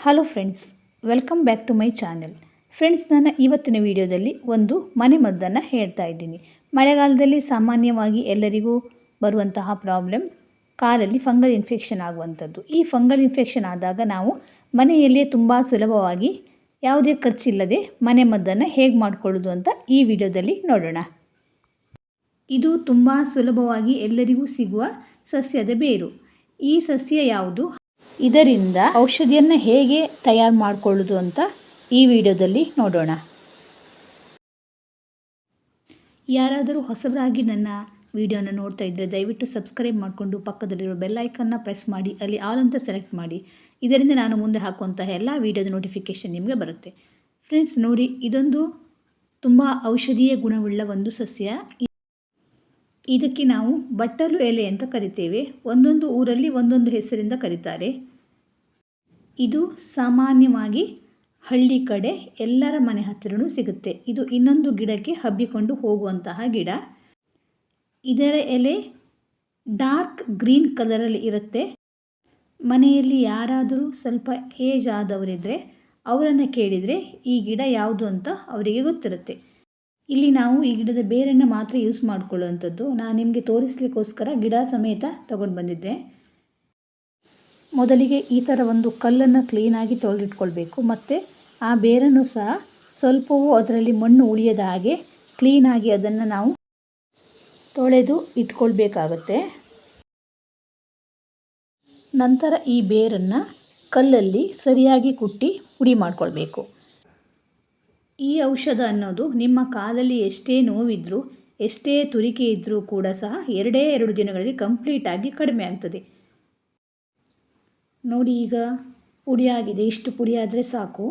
Hello friends, welcome back to my channel. Friends, ನಾನು ಇವತ್ತಿನ ವಿಡಿಯೋದಲ್ಲಿ ಒಂದು ಮನೆಮದ್ದನ್ನು ಹೇಳ್ತಾ ಇದ್ದೀನಿ. ಮಳೆಗಾಲದಲ್ಲಿ ಸಾಮಾನ್ಯವಾಗಿ ಎಲ್ಲರಿಗೂ ಬರುವಂತಹ ಪ್ರಾಬ್ಲಮ್ ಕಾಲಲ್ಲಿ ಫಂಗಲ್ ಇನ್ಫೆಕ್ಷನ್ ಆಗುವಂಥದ್ದು. ಈ ಫಂಗಲ್ ಇನ್ಫೆಕ್ಷನ್ ಆದಾಗ ನಾವು ಮನೆಯಲ್ಲಿಯೇ ತುಂಬ ಸುಲಭವಾಗಿ ಯಾವುದೇ ಖರ್ಚಿಲ್ಲದೆ ಮನೆಮದ್ದನ್ನು ಹೇಗೆ ಮಾಡಿಕೊಳ್ಳೋದು ಅಂತ ಈ ವಿಡಿಯೋದಲ್ಲಿ ನೋಡೋಣ. ಇದು ತುಂಬ ಸುಲಭವಾಗಿ ಎಲ್ಲರಿಗೂ ಸಿಗುವ ಸಸ್ಯದ ಬೇರು. ಈ ಸಸ್ಯ ಯಾವುದು, ಇದರಿಂದ ಔಷಧಿಯನ್ನು ಹೇಗೆ ತಯಾರು ಮಾಡಿಕೊಳ್ಳೋದು ಅಂತ ಈ ವಿಡಿಯೋದಲ್ಲಿ ನೋಡೋಣ. ಯಾರಾದರೂ ಹೊಸಬರಾಗಿ ನನ್ನ ವಿಡಿಯೋನ ನೋಡ್ತಾ ಇದ್ದರೆ ದಯವಿಟ್ಟು ಸಬ್ಸ್ಕ್ರೈಬ್ ಮಾಡಿಕೊಂಡು ಪಕ್ಕದಲ್ಲಿರೋ ಬೆಲ್ ಐಕನ್ನ ಪ್ರೆಸ್ ಮಾಡಿ, ಅಲ್ಲಿ ಆಲ್ ಅಂತ ಸೆಲೆಕ್ಟ್ ಮಾಡಿ. ಇದರಿಂದ ನಾನು ಮುಂದೆ ಹಾಕುವಂತಹ ಎಲ್ಲ ವಿಡಿಯೋದ ನೋಟಿಫಿಕೇಷನ್ ನಿಮಗೆ ಬರುತ್ತೆ. ಫ್ರೆಂಡ್ಸ್ ನೋಡಿ, ಇದೊಂದು ತುಂಬ ಔಷಧೀಯ ಗುಣವುಳ್ಳ ಒಂದು ಸಸ್ಯ. ಇದಕ್ಕೆ ನಾವು ಬಟ್ಟಲು ಎಲೆ ಅಂತ ಕರಿತೇವೆ. ಒಂದೊಂದು ಊರಲ್ಲಿ ಒಂದೊಂದು ಹೆಸರಿಂದ ಕರೀತಾರೆ. ಇದು ಸಾಮಾನ್ಯವಾಗಿ ಹಳ್ಳಿ ಕಡೆ ಎಲ್ಲರ ಮನೆ ಹತ್ತಿರನೂ ಸಿಗುತ್ತೆ. ಇದು ಇನ್ನೊಂದು ಗಿಡಕ್ಕೆ ಹಬ್ಬಿಕೊಂಡು ಹೋಗುವಂತಹ ಗಿಡ. ಇದರ ಎಲೆ ಡಾರ್ಕ್ ಗ್ರೀನ್ ಕಲರಲ್ಲಿ ಇರುತ್ತೆ. ಮನೆಯಲ್ಲಿ ಯಾರಾದರೂ ಸ್ವಲ್ಪ ಏಜ್ ಆದವರಿದ್ದರೆ ಅವರನ್ನು ಕೇಳಿದರೆ ಈ ಗಿಡ ಯಾವುದು ಅಂತ ಅವರಿಗೆ ಗೊತ್ತಿರುತ್ತೆ. ಇಲ್ಲಿ ನಾವು ಈ ಗಿಡದ ಬೇರನ್ನು ಮಾತ್ರ ಯೂಸ್ ಮಾಡಿಕೊಳ್ಳುವಂಥದ್ದು. ನಾನು ನಿಮಗೆ ತೋರಿಸಲಿಕ್ಕೋಸ್ಕರ ಗಿಡ ಸಮೇತ ತಗೊಂಡು ಬಂದಿದ್ದೆ. ಮೊದಲಿಗೆ ಈ ಥರ ಒಂದು ಕಲ್ಲನ್ನು ಕ್ಲೀನಾಗಿ ತೊಳೆದಿಟ್ಕೊಳ್ಬೇಕು. ಮತ್ತು ಆ ಬೇರನ್ನು ಸಹ ಸ್ವಲ್ಪವೂ ಅದರಲ್ಲಿ ಮಣ್ಣು ಉಳಿಯದ ಹಾಗೆ ಕ್ಲೀನಾಗಿ ಅದನ್ನು ನಾವು ತೊಳೆದು ಇಟ್ಕೊಳ್ಬೇಕಾಗತ್ತೆ. ನಂತರ ಈ ಬೇರನ್ನು ಕಲ್ಲಲ್ಲಿ ಸರಿಯಾಗಿ ಕುಟ್ಟಿ ಪುಡಿ ಮಾಡಿಕೊಳ್ಬೇಕು. ಈ ಔಷಧ ಅನ್ನೋದು ನಿಮ್ಮ ಕಾಲಲ್ಲಿ ಎಷ್ಟೇ ನೋವಿದ್ರೂ ಎಷ್ಟೇ ತುರಿಕೆ ಇದ್ದರೂ ಕೂಡ ಸಹ 2 ದಿನಗಳಲ್ಲಿ ಕಂಪ್ಲೀಟಾಗಿ ಕಡಿಮೆ ಆಗ್ತದೆ. ನೋಡಿ, ಈಗ ಪುಡಿಯಾಗಿದೆ. ಇಷ್ಟು ಪುಡಿ ಆದರೆ ಸಾಕು.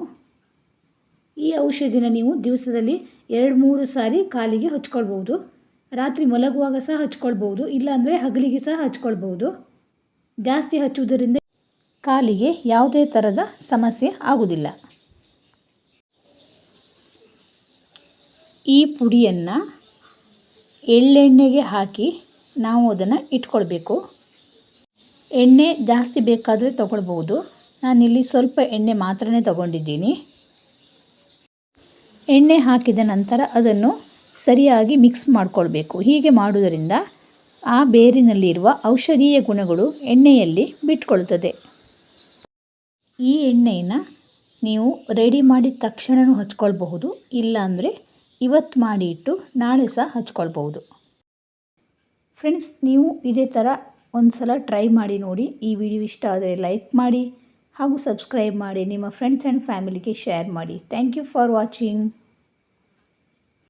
ಈ ಔಷಧಿನ ನೀವು ದಿವಸದಲ್ಲಿ 2-3 ಸಾರಿ ಕಾಲಿಗೆ ಹಚ್ಕೊಳ್ಬೋದು. ರಾತ್ರಿ ಮಲಗುವಾಗ ಸಹ ಹಚ್ಕೊಳ್ಬೋದು, ಇಲ್ಲಾಂದರೆ ಹಗಲಿಗೆ ಸಹ ಹಚ್ಕೊಳ್ಬೋದು. ಜಾಸ್ತಿ ಹಚ್ಚುವುದರಿಂದ ಕಾಲಿಗೆ ಯಾವುದೇ ಥರದ ಸಮಸ್ಯೆ ಆಗುವುದಿಲ್ಲ. ಈ ಪುಡಿಯನ್ನು ಎಳ್ಳೆಣ್ಣೆಗೆ ಹಾಕಿ ನಾವು ಅದನ್ನು ಇಟ್ಕೊಳ್ಬೇಕು. ಎಣ್ಣೆ ಜಾಸ್ತಿ ಬೇಕಾದರೆ ತಗೊಳ್ಬೋದು. ನಾನಿಲ್ಲಿ ಸ್ವಲ್ಪ ಎಣ್ಣೆ ಮಾತ್ರನೇ ತಗೊಂಡಿದ್ದೀನಿ. ಎಣ್ಣೆ ಹಾಕಿದ ನಂತರ ಅದನ್ನು ಸರಿಯಾಗಿ ಮಿಕ್ಸ್ ಮಾಡಿಕೊಳ್ಬೇಕು. ಹೀಗೆ ಮಾಡುವುದರಿಂದ ಆ ಬೇರಿನಲ್ಲಿರುವ ಔಷಧೀಯ ಗುಣಗಳು ಎಣ್ಣೆಯಲ್ಲಿ ಬಿಟ್ಕೊಳ್ತದೆ. ಈ ಎಣ್ಣೆಯನ್ನು ನೀವು ರೆಡಿ ಮಾಡಿದ ತಕ್ಷಣವೂ ಹಚ್ಕೊಳ್ಬಹುದು, ಇಲ್ಲಾಂದರೆ ಇವತ್ತು ಮಾಡಿ ಇಟ್ಟು ನಾಳೆ ಸಹ ಹಚ್ಕೊಳ್ಬೋದು. ಫ್ರೆಂಡ್ಸ್, ನೀವು ಇದೇ ಥರ ಒಂದು ಸಲ ಟ್ರೈ ಮಾಡಿ ನೋಡಿ. ಈ ವಿಡಿಯೋ ಇಷ್ಟ ಆದರೆ ಲೈಕ್ ಮಾಡಿ ಹಾಗೂ ಸಬ್ಸ್ಕ್ರೈಬ್ ಮಾಡಿ. ನಿಮ್ಮ ಫ್ರೆಂಡ್ಸ್ ಆ್ಯಂಡ್ ಫ್ಯಾಮಿಲಿಗೆ ಶೇರ್ ಮಾಡಿ. Thank you for watching.